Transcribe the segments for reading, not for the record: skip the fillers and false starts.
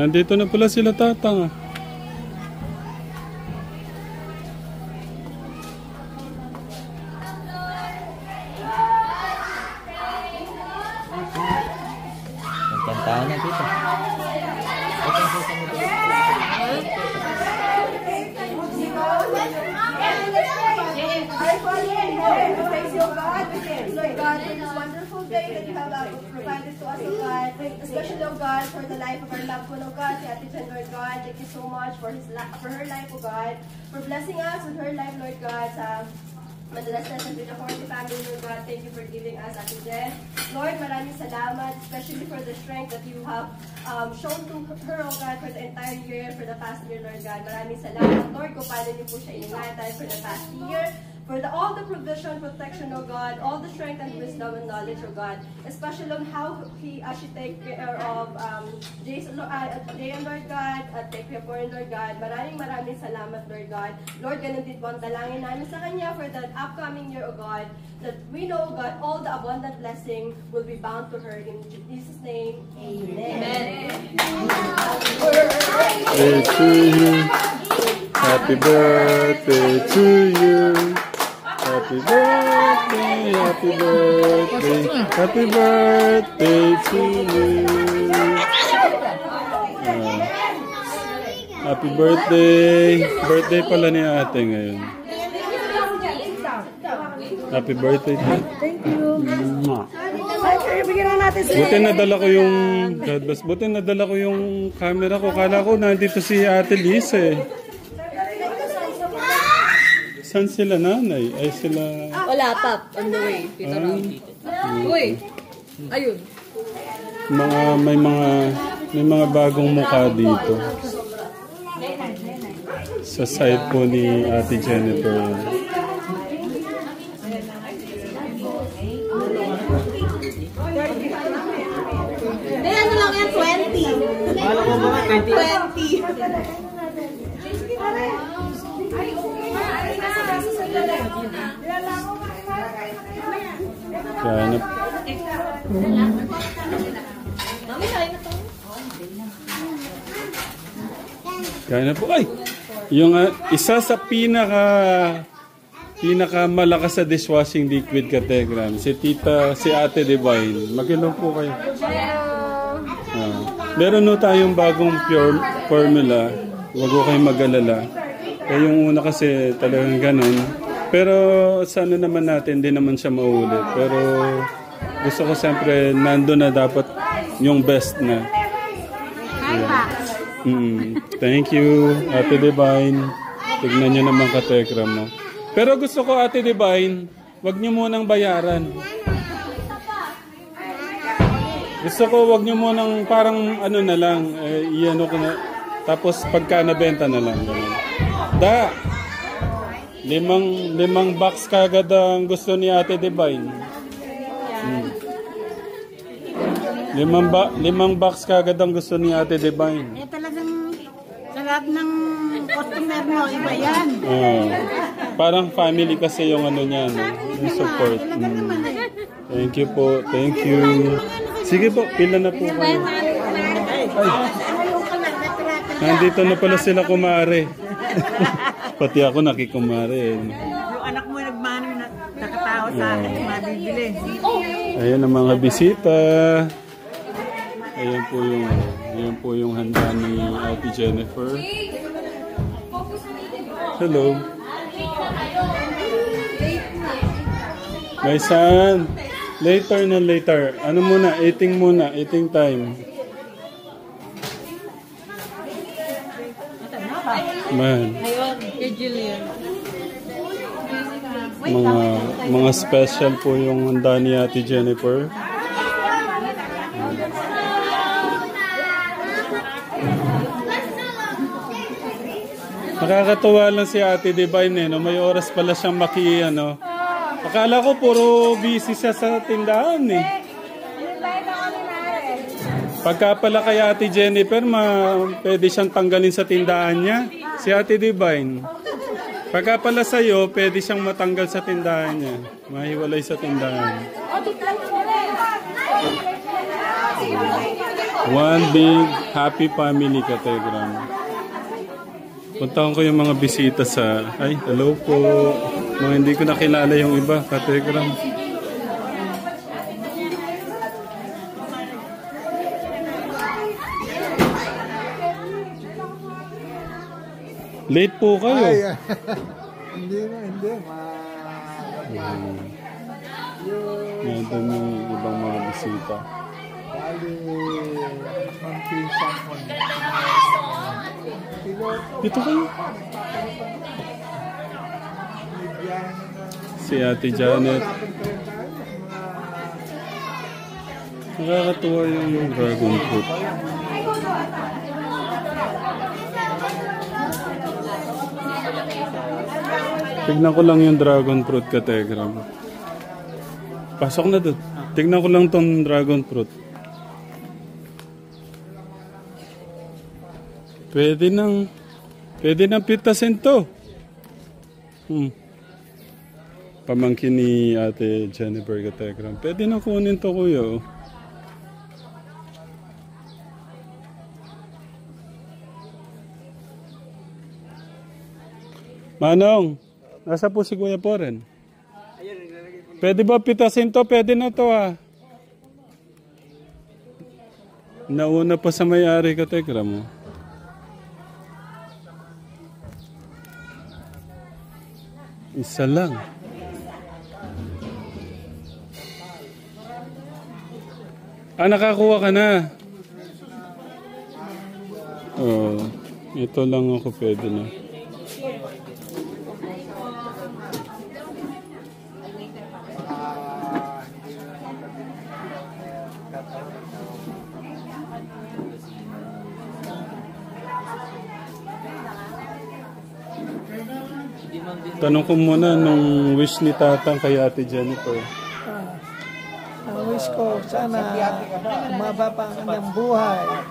Nandito na pala sila tatang. Nagkantahan na dito. Lord God, for this wonderful day that you have provided to us, O God, especially, O God, for the life of our loved one, O God, si Ate Jen, Lord God, thank you so much for her life, O God, for blessing us with her life, Lord God, sa madalas na sa Vida Forte family, Lord God, thank you for giving us Ate Jen. Lord, maraming salamat, especially for the strength that you have shown to her, O God, for the entire year, for the past year, Lord God. Maraming salamat, Lord, kung paano niyo po siya iningatan for the past year. For all the provision, protection, O God, all the strength and wisdom and knowledge, O God, especially on how she take care of Jason, Lord God, at take care for Lord God. Maraming salamat, Lord God. Lord, ganun din po ang dalangin namin sa Kanya for the upcoming year, O God, that we know, God, all the abundant blessing will be bound to her. In Jesus' name, amen. Happy birthday to you. Happy birthday, happy birthday, happy birthday to you. Happy birthday. Birthday pala ni ate ngayon. Happy birthday. Thank you. Buti nadala ko yung buti nadala ko yung camera ko. Kala ko nandito si Ate Liz eh. Saan sila nanay? Ay sila... Wala pa. On the way. Dito na. Uy. Ayun. May mga bagong mukha dito. Sa side po ni Ate Jennifer. Hindi, ano lang yan? 20. Wala ko mga 20. 20. Kaya na po. Ay! Yung isa sa pinaka malakas sa dishwashing liquid kategram, si Ate Divine. Mag-hello po kayo. Meron no tayong bagong pure formula. Huwag ko kayong mag-alala. Yung una kasi talagang ganun. Pero sana naman natin, hindi naman siya maulit. Pero gusto ko siyempre nandun na dapat yung best na. Yeah. Thank you, Ate Divine. Tignan nyo naman katekram mo. Pero gusto ko, Ate Divine, wag nyo munang bayaran. Gusto ko, wag nyo munang parang ano na lang, iano ko na. Tapos pagka nabenta na lang. Ganun. Limang box kagad ang gusto ni Ate Divine. Limang box kagad ang gusto ni Ate Divine. Talagang sa lahat ng customer mo, iba yan. Parang family kasi yung ano niya, no? Yung support. Thank you po. Thank you. Sige po, pila na po kayo. Ay. Nandito na pala sila kumare. Pati ako nakikumare. Yung anak mo nagmano na nakatao sa akin, mabibili. Ayan ang mga bisita. Ayan po yung handa ni Ate Jennifer. Hello. My son. Later. Ano muna? Eating muna. Eating time. Man. Mga special po yung handa ni Ate Jennifer. Nakakatuwa lang si Ate Divine, no? May oras pala siyang ano. Akala ko puro busy siya sa tindahan eh. Pagka pala kay Ate Jennifer, pwede siyang tanggalin sa tindahan niya. Si Ate Divine. Pagka pala sa'yo, pwede siyang matanggal sa tindahan niya. Mahiwalay sa tindahan. One big happy family, Kategram. Puntahan ko yung mga bisita sa... Ay, hello po. Mga hindi ko nakilala yung iba, Kategram. Late po kayo. Ay, hindi na, hindi. Nandun yung ibang mga bisita. Bali, magpinsan mo. Dito kayo. Si Ate Janet. Nakakatuwa yung dragon fruit. Tignan ko lang yung dragon fruit, Kategram. Pasok na doon. Tignan ko lang tong dragon fruit. Pwede nang pitasin to. Pamangkin ni Ate Jennifer, Kategram. Pwede na kunin to, kuya. Oh. Manong, nasa po si Kuya Poren? Pwede ba pitasin to? Pwede na to, ah. Nauna pa sa may-ari, Kategram mo. Isa lang. Ah, nakakuha ka na. Oh, ito lang ako pwede na. Tanong ko muna nung wish ni Tatang kay Ate Jennifer. Ang wish ko, sana umaba pa ang kanyang buhay.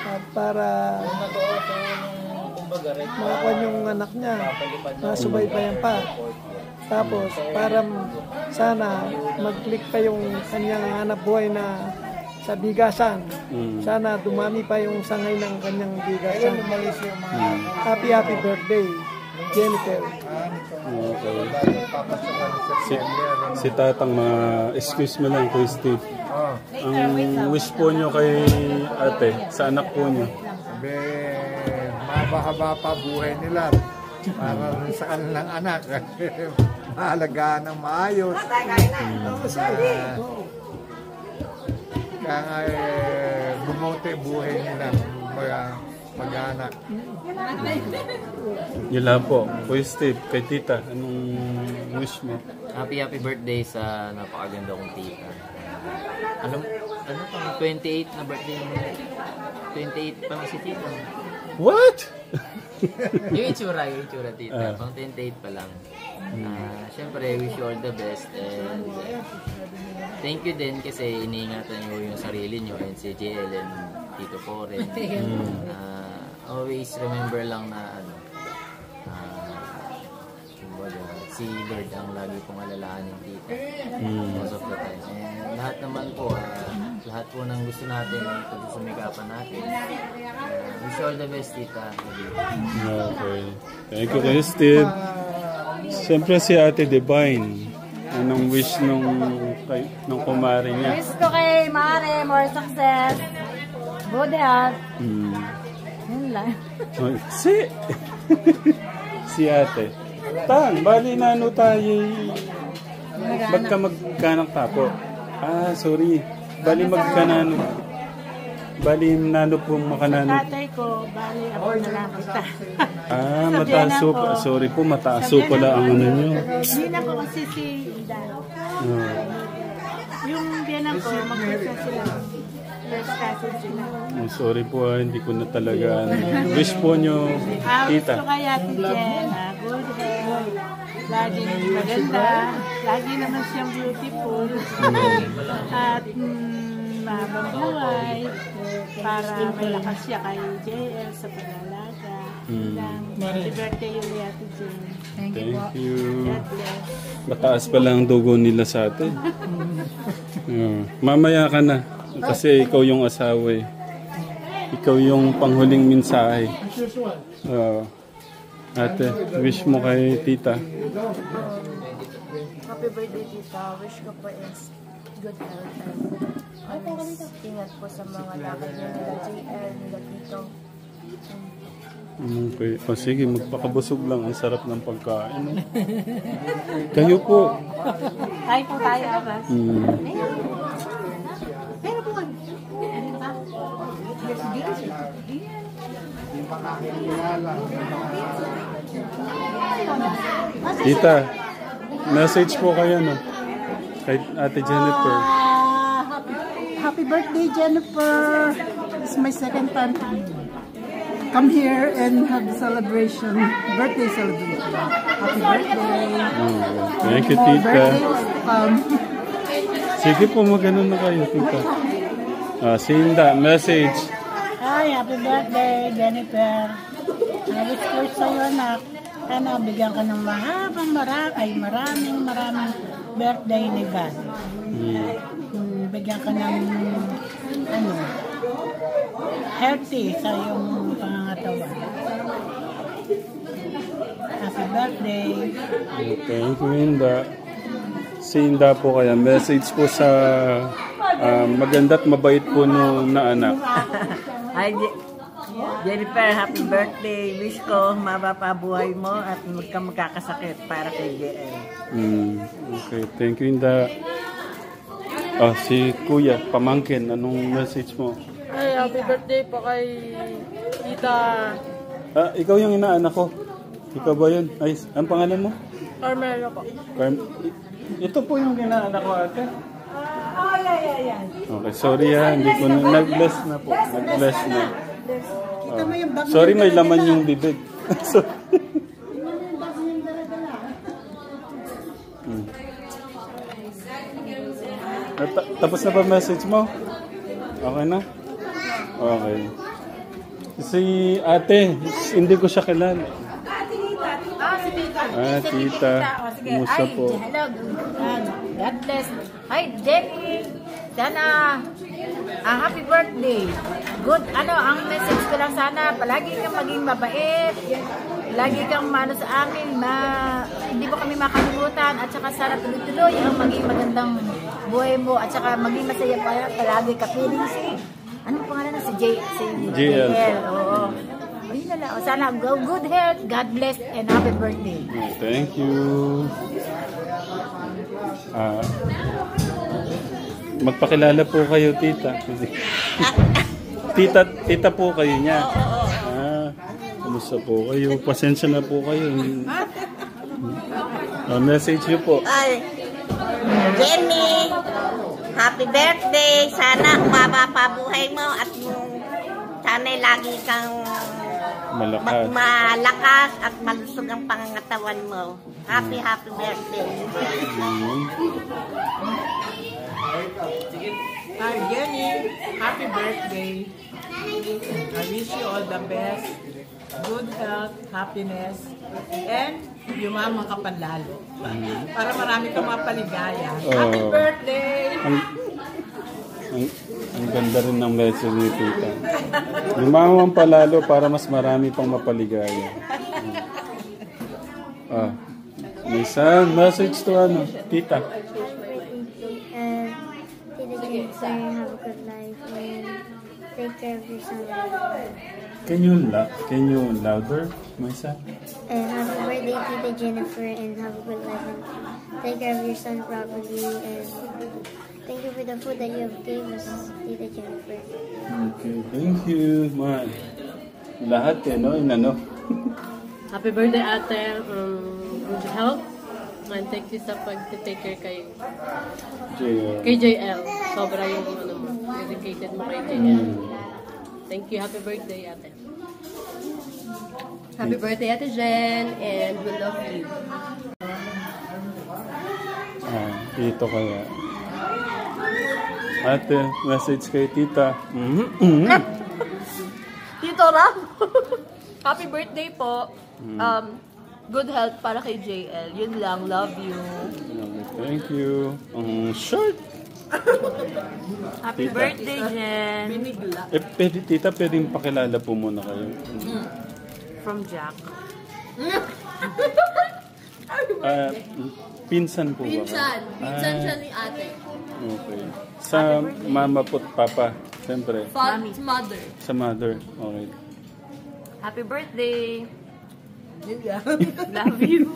At para makakuha yung anak niya, masubaybayan pa. Tapos, para sana mag-click pa yung kanyang hanap buhay na sa bigasan. Sana dumami pa yung sangay ng kanyang bigasan. Happy birthday, Jennifer. Okay. Si Tatang, excuse me lang, Kuya Steve. Ang wish po nyo kay ate, sa anak po nyo? Mabahaba pa buhay nila para sa kanilang anak. Mahalagaan ng maayos. Kaya bumote buhay nila mag-anak. Yun lang po. Kuya Steve, kay tita, anong wish mo? Happy birthday sa napakaganda kong tita. Ano pang 28 na birthday mo? 28 pa na si tita. What? yung itsura tita. Pang 28 pa lang. Siyempre, wish you all the best and thank you din kasi iniingatan nyo yung sarili nyo and si JL and Tito Poren. Always remember lang na si Lord ang lagi pong alalahanin dito most of the time. And lahat naman po, lahat po ng gusto natin, pagsumikapan natin. Wish you all the best, tita. Okay. Thank you, Kuya Steve. Siyempre si Ate Divine. Anong wish nung kumari niya? Wish ko kay Mare, more success, good health. Yun lang. Si Ate. Tang, bali na ano tayo. Magkanak tapo. Ah, sorry. Bali magkanano. Bali nano po makanano. Tatay ko, bali ako na lang kita. Ah, mataaso pa. Sorry po, mataaso pala ang ano nyo. Hindi na ko kasi si Indan. Yung biyanan ko, magkita sila. First cousin sila. Oh, sorry po, hindi ko na talaga. Wish po nyo, Wish tita. ko kay Ate Jen, good health. Laging maganda. Lagi naman siyang beautiful. At mahabang buhay. Para may lakas siya kay JL sa pag-alaga. Happy birthday yun ni Ate Jen. Thank you. God bless. Mataas pa lang ang dugo nila sa atin. Mamaya ka na. Kasi ikaw yung asawa eh. Ikaw yung panghuling mensahe. Ate, wish mo kay tita. Happy birthday, tita. Wish ko po is good health and ingat po sa mga lakad niyo nila JL, nila Tito. Okay. O sige, magpakabusog lang. Ang sarap ng pagkain. Kayo po. Ay po tayo, Abbas. Pero po, Tita, message po kayo no? Kay Ate Jennifer. Happy birthday, Jennifer. It's my second time to come here and have the celebration, birthday celebration. Happy birthday. Thank you, More tita. birthdays to come. Sige po, magano na kayo, tita. Sinda, message. Hi, happy birthday, Jennifer. Wish ko sa'yo, anak. Sana bigyan ka ng mahabang maraming birthday ni God. Bigyan ka ng healthy sa iyong pangangatawan. Happy birthday. Thank you, Inda. Si Inda po kaya, message po sa maganda at mabait po na anak. Hi, Jennifer, happy birthday. Wish ko mapapabuhay mo at huwag kang magkakasakit para kay JL. Okay, thank you, Inda. Si Kuya, pamangkin, anong message mo? Ay, happy birthday po kay Tita Ikaw yung inaanak ko. Ikaw ba yun? Ay, ang pangalan mo? Carmelo po. Ito po yung inaanak ko, ate. Yeah. Okay, sorry hindi ko na, nag-bless na po. Nag-bless na. Sorry, may laman yung bibig. Sorry. Tapos na ba message mo? Okay na? Okay. Si ate, hindi ko siya kilala. Tita. Kumusta po? hello. God bless. Hi, Jenny. Sana, happy birthday. Good, ang message ko lang sana, palagi kang maging mabait. Lagi kang mano sa amin, hindi mo kami makalimutan. At saka sana tuloy-tuloy ang maging magandang buhay mo. At saka maging masaya palagi ka feeling anong pangalan na? Si JL. Oo. Ayun na lang. Sana good health, God bless, and happy birthday. Thank you. Magpakilala po kayo, tita. Tita po kayo niya. Kumusta po kayo? Pasensya na po kayo. Message niyo po. Ay, Jenny, happy birthday. Sana mapapabuhay mo at sana lagi kang malakas at malusog ang pangangatawan mo. Happy birthday. Hi Jenny, happy birthday. I wish you all the best, good health, happiness, and yumaman ka panlalo. Para marami kang mapaligaya. Happy birthday! Ang ganda rin ng message ni tita. Yumaman palalo para mas marami pang mapaligaya. May isang message to tita. Have a good life and take care of your son. Can you louder, Maisa? And happy birthday, Tita Jennifer, and have a good life and take care of your son properly. And thank you for the food that you have gave us, Tita Jennifer. Okay, thank you, man. Lahat inano. Happy birthday, ate. Good health. And thank you sa pag-take care kay JL. Sobra yung dedicated mo kay JL. Thank you. Happy birthday, ate. Happy birthday, Ate Jen, and we love you. Dito kaya. Ate, message kay tita. Tito Ram, happy birthday po. Good health para kay JL. Yun lang. Love you. Thank you. Short. Happy birthday, Jen. Tita, pwedeng pakilala po muna kayo. From Jack. Pinsan po ba? Pinsan siya ni ate. Okay. Sa mama po at papa, siyempre. Mother. Sa mother, okay. Happy birthday. Love you.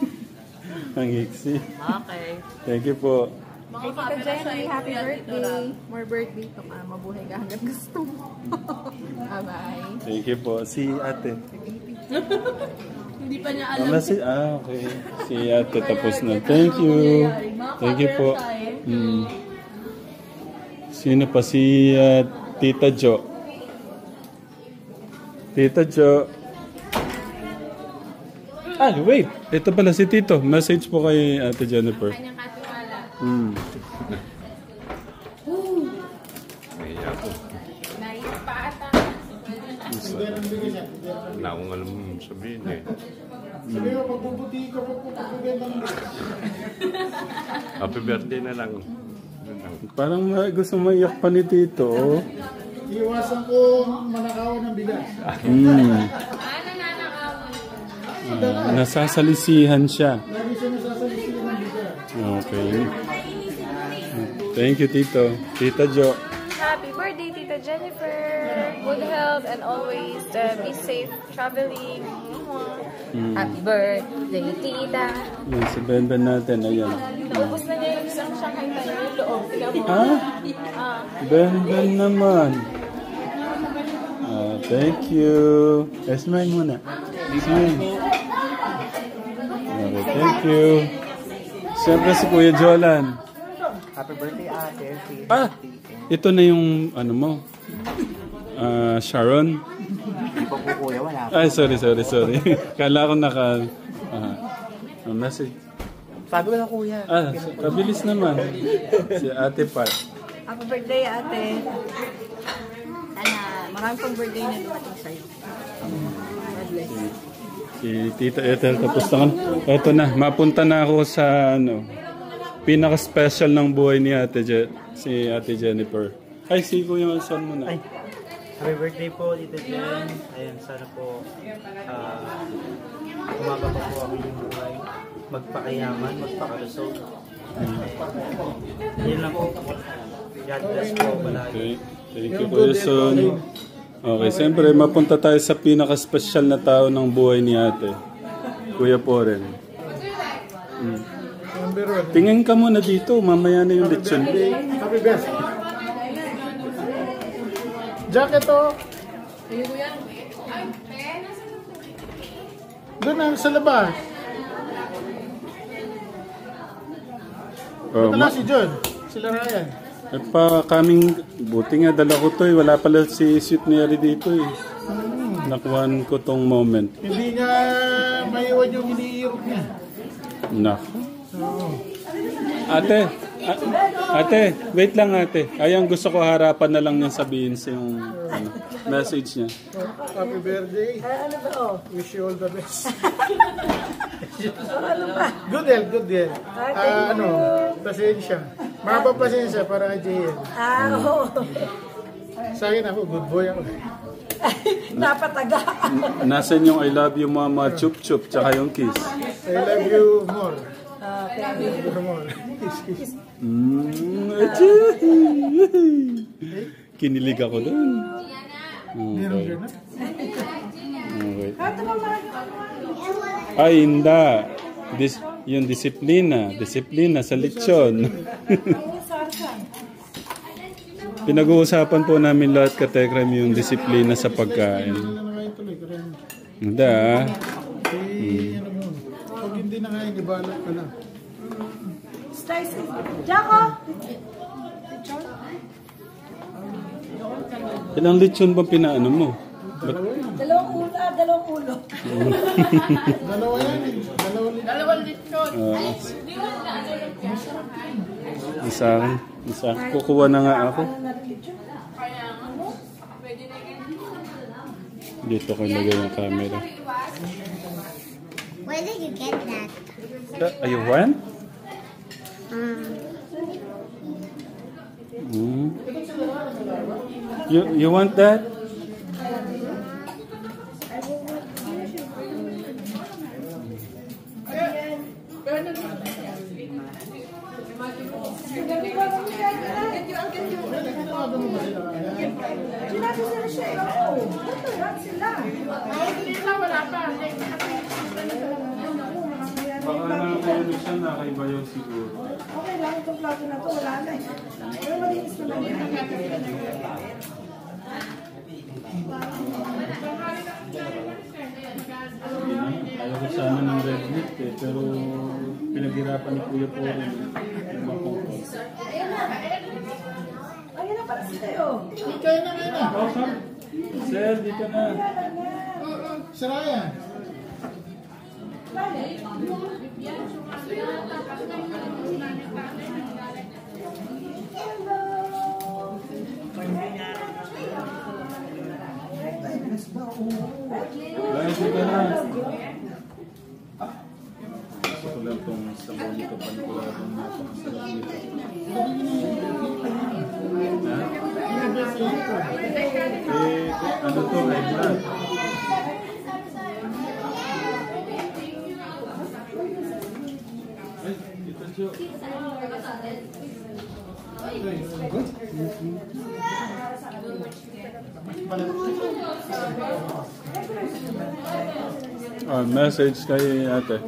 Ang iksi. Okay. Thank you po. Mga Jenny, happy birthday. More birthday to ka. Mabuhay ka hanggang gusto mo. Bye-bye. Thank you po. Si ate. Hindi pa niya alam. Okay. Si ate tapos na. Thank you. Thank you po. Sino pa? Si Tita Jo. Tita Jo. Wait. Ito pala si Tito. Message po kay Ate Jennifer. Wala akong alam sabihin eh. Sabi mo, magbubuti ka po Happy birthday na lang. Parang gusto maiyak pa ni Tito. Iwasan ko manakawan ng bigas. Nasasalisihan siya. Lagi siya nasasalisihan ng bigas. Okay. Thank you, Tito. Tita Jo. Happy birthday, Tita Jennifer. Good health and always be safe traveling. Happy birthday, Tita. Yan, si Benben natin. Ayan. Naubos na niya yung isang Shanghai tayo yung loob. Benben naman. Thank you. Smile muna. Smile. Okay, thank you. Siyempre si Kuya Jolan. Happy birthday, ate. Ito na yung ano mo. Sharon. Hindi pa po kuya, wala po. Ay, sorry. Kala ko message. Sabi ko na kuya. Kabilis naman. Si Ate Pat. Happy birthday, ate. Sana marami pang birthday na dumating sa'yo. God bless. Si Tita Ethel, tapos naman. Ito na, mapunta na ako sa pinaka-special ng buhay ni si Ate Jennifer. Ay, si Kuya Son muna. Happy birthday po, Tita Jen. Ayan, sana po umaba pa po ang inyong buhay. Magpakayaman, magpakalusog. Yun lang po. God bless po, palagi. Okay. Thank you, Kuya Son. Okay, siyempre, mapunta tayo sa pinaka-special na tao ng buhay ni ate. Kuya Poren. Tingin ka muna dito, mamaya na yung lechon. Happy birthday. Jacket to. Doon na, sa labas. Ito na si John. Sila Ryan. Buti nga dala ko to eh. Wala pala si Sweet Mary dito eh. Nakuhaan ko tong moment. Hindi nga maiwan yung iniirok niya. Naku. Ate, wait lang ate. Ayang gusto ko harapan na lang niyang sabihin sa yung message niya. Happy birthday. Ano ba? Wish you all the best. Good health. Pasensya. Mahaba pasensya para kay JL. Oo. Sa akin ako, good boy ako. Napataga. Nasaan yung I love you mama, chup chup, tsaka yung kiss? I love you more. Kinilig ako doon. Okay. Ay, hindi. Yung disiplina sa lechon. Pinag-uusapan po namin lahat katekram yung disiplina sa pagkain. Hindi Pag hindi na kaya, ibalot ka na. Jaco! Ilang lechon ba pinaano mo? Dalawang ulo. Dalawa yan eh. Dalawang lechon. Isa akin. Kukuha na nga ako. Dito ko lagay yung camera. Where did you get that? You want? You want that? Baka na siya nakaibayaw siguro. Okay lang, itong plato na to, wala na eh. Pero malinis naman yan. Ayaw ko sana ng red meat eh, pero pinaghirapan ni Kuya po rin. Ayun na pala sa'yo. Dito na ngayon. Sir, dito na. Saraya. Ay, dito na. Gusto ko lang itong sabaw nito panikuladong napakasarap nito. Ano to? Ay, blood. Ay, dito siya. Message kay ate.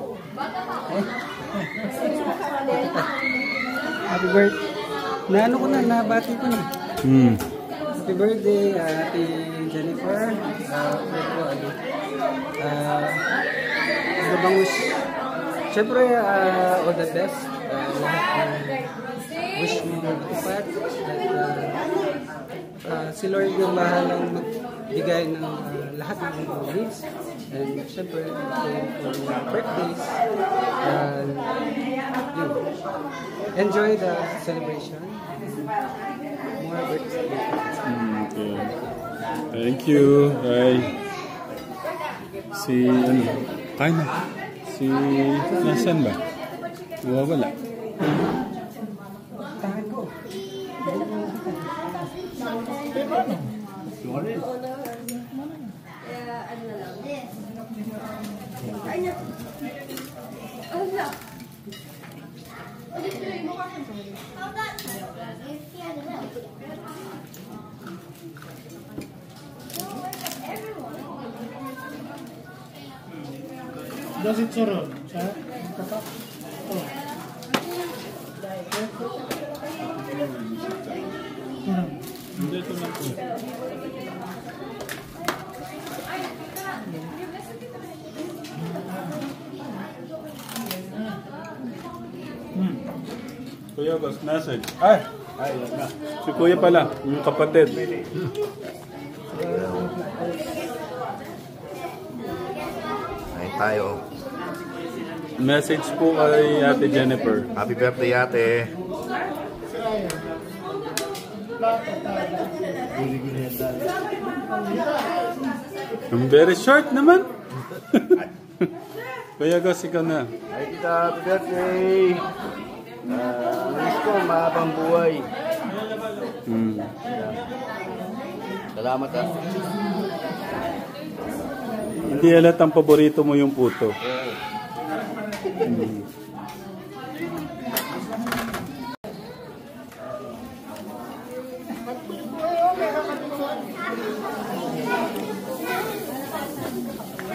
Happy birthday. Naano ko na, nabati ko na. Happy birthday, Ate Jennifer. Bangus. Siyempre, all the best. Lahat wish mo matupad. At si Lord yung bahalang magbigay ng lahat ng needs. And siyempre, for your birthdays. Enjoy the celebration. More birthdays. Okay. Thank you. Bye. Si, ano, kain na. Si, nasan ba? Nawawala. Does it sarap? Hindi, ito lang po. Kuya Gus, message. Ay, yan na. Si Kuya pala, yung kapatid. Ay tayo. Message po kay Ate Jennifer. Happy birthday, ate. Very short naman. Kuya Gus, ikaw na. Ay tita, happy birthday. Wish ko mahabang buhay. Salamat ah. Hindi halatang paborito mo yung puto.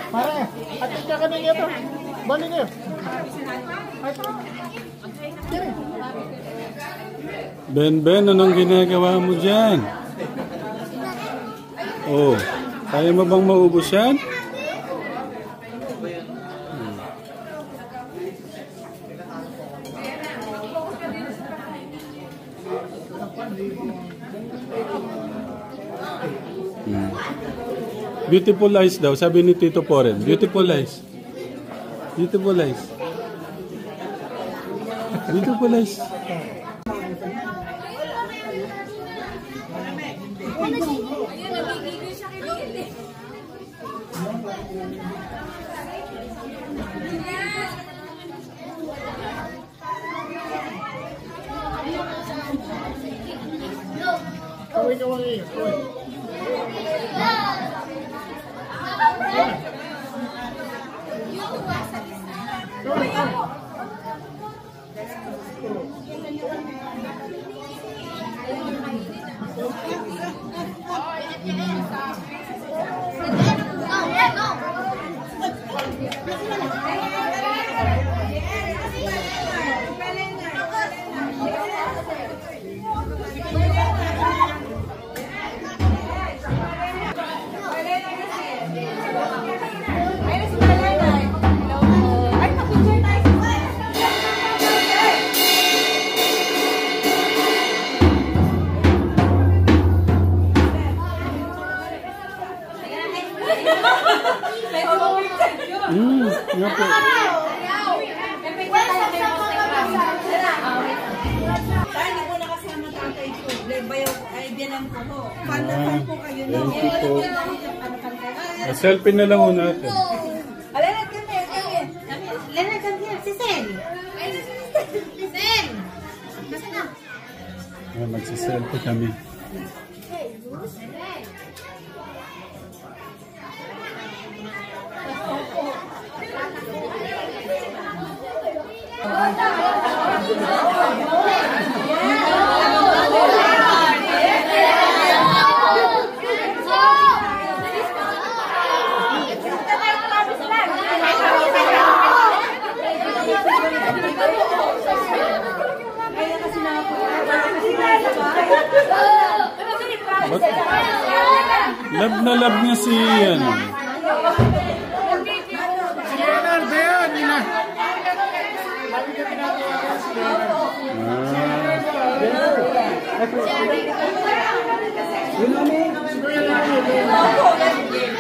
Pare, atin ka kanina ito. Balik kayo. Ben, anong ginagawa mo dyan? Oh, kaya mo bang maubos yan? Beautiful eyes daw, sabi ni Tito Poren. Beautiful eyes. Beautiful eyes. Beautiful eyes. Nga po. Hindi ko nakasama tatay ko. Bayaw, ay biyanan ko ho. Pandasan po kayo no. Thank you po. Selfie na lang ho natin. Alenat kami, kami. Alenat kami, si Sen. Sen! Kasi na. Magsiselfie kami. Love na love niya si ano.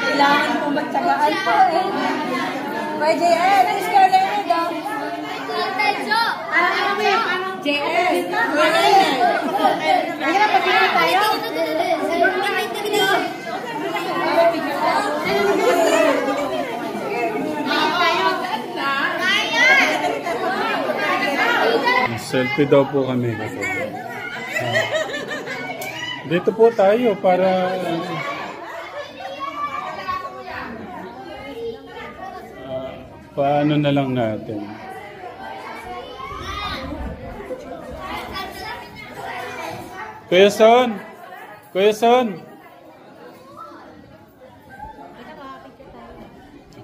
Kailangan po magtsagaan po eh. Pwede JL, let's go there daw. JL, ay na pagkita tayo. Selfie daw po kami. Dito po tayo para paano na lang natin. Kuya Son! Kuya Son!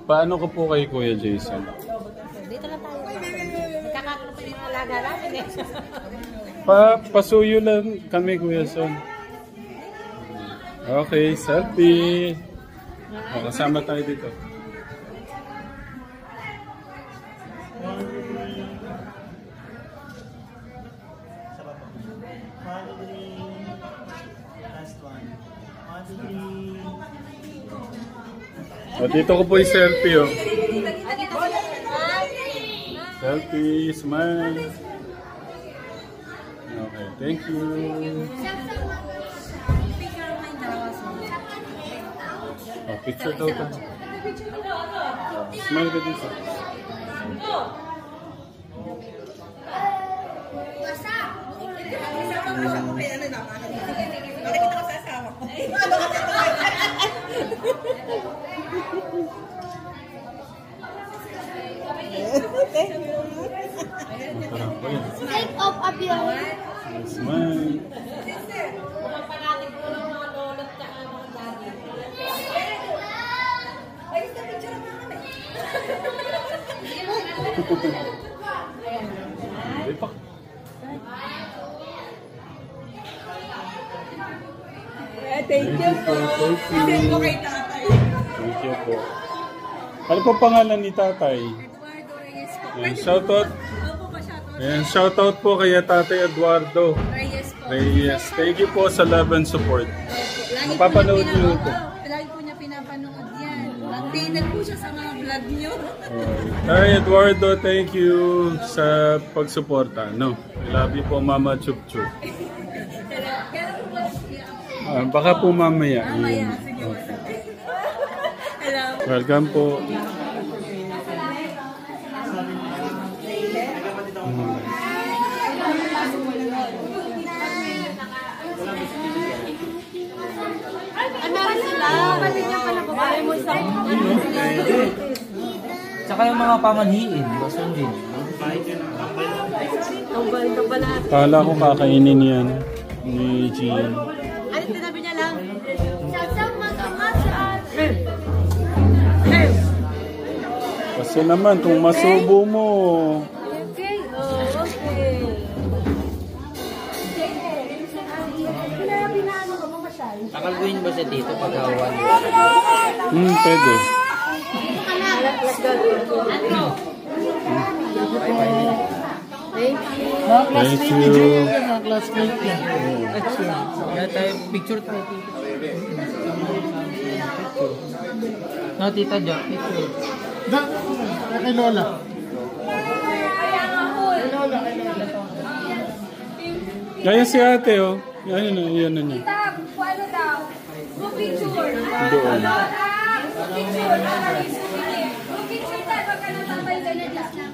Paano ko po kay Kuya Jason? Dito lang tayo. Magkakakulo pa yung alaga namin eh. Pasuyo lang kami, Kuya Son. Okay, selfie. Kasama tayo dito. O, dito ko po yung selfie, oh. Selfie, smile. Okay, thank you. Oh, picture daw ka. Smile ka dito. Take off a beer. Smile. Thank you po. Thank you kay tatay. Thank you po. Ano po pangalan ni tatay? Eduardo Reyes po. Ayan, shoutout. Ayan, shoutout po kay tatay Eduardo Reyes po. Reyes. Thank you po sa love and support. Mapapanood niyo ito. Lagi po niya pinapanood yan. Updated po siya sa mga vlog niyo. Hi Eduardo, thank you sa pagsuporta. No, I love you po Mama Chup Chup. Baka po mamaya. Mamaya, sige. Hello. Welcome po. Ay, meron sila. Kapatid niya pala babae mo isang. Tsaka yung mga pamanhiin, basun din. Tunggal ka pala. Kala ko kakainin yan ni Jean. Ano tinabi niya lang? Kasi naman, kung masubo mo. Okay, okay. Kakalbuhin ba siya dito pag hawan? Pwede. Thank you. Kaya tayo, picture tayo. No, Tita Jo, picture. Kay Lola. Kaya si ate, oh. Yan na, yan na niya. Ano daw? Group picture. Doon. Group picture tayo. Pagka natambay ka na dyan.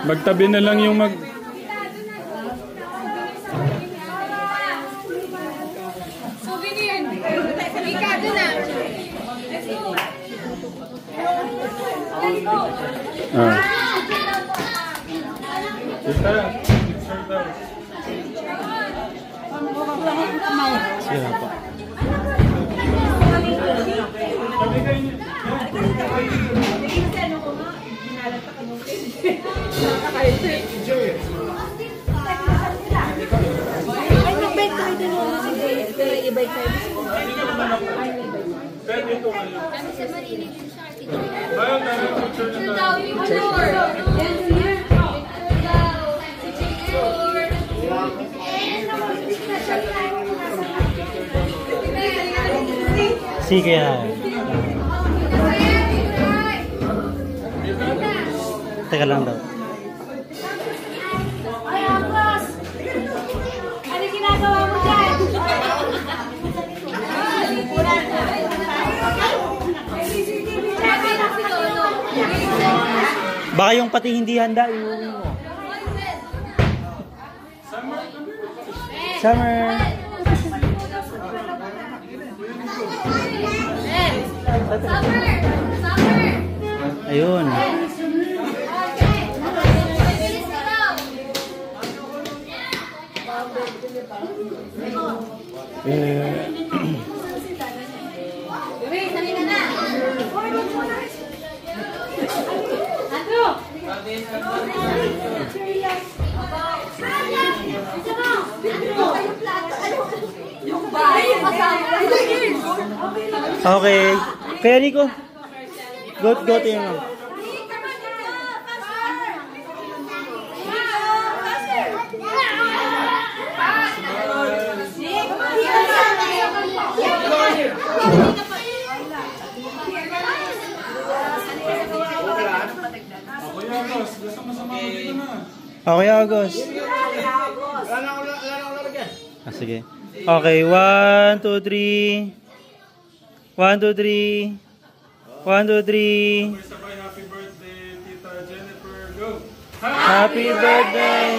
Magtabi na lang yung Souvenir. Mikado na. Let's go. Let's go. Tita, picture daw. Sige pa. Ay, nag-bike tayo din mo si Jay. Pero i-bike tayo. Pwede ito kayo. Kasi sa marinig yung siya. Ayaw tayo, picture na tayo. Sige na. Teka lang daw. Ay, Angkos! Ano ginagawa mo dyan? Baka yung pati hindi handa, iuwi mo. Summer. Ayun. Okay. Kaya Rico, go to yung Okay, August. Sige. Okay, 1, 2, 3. 1, 2, 3. 1, 2, 3. Happy birthday, Tita Jennifer. Go! Happy birthday!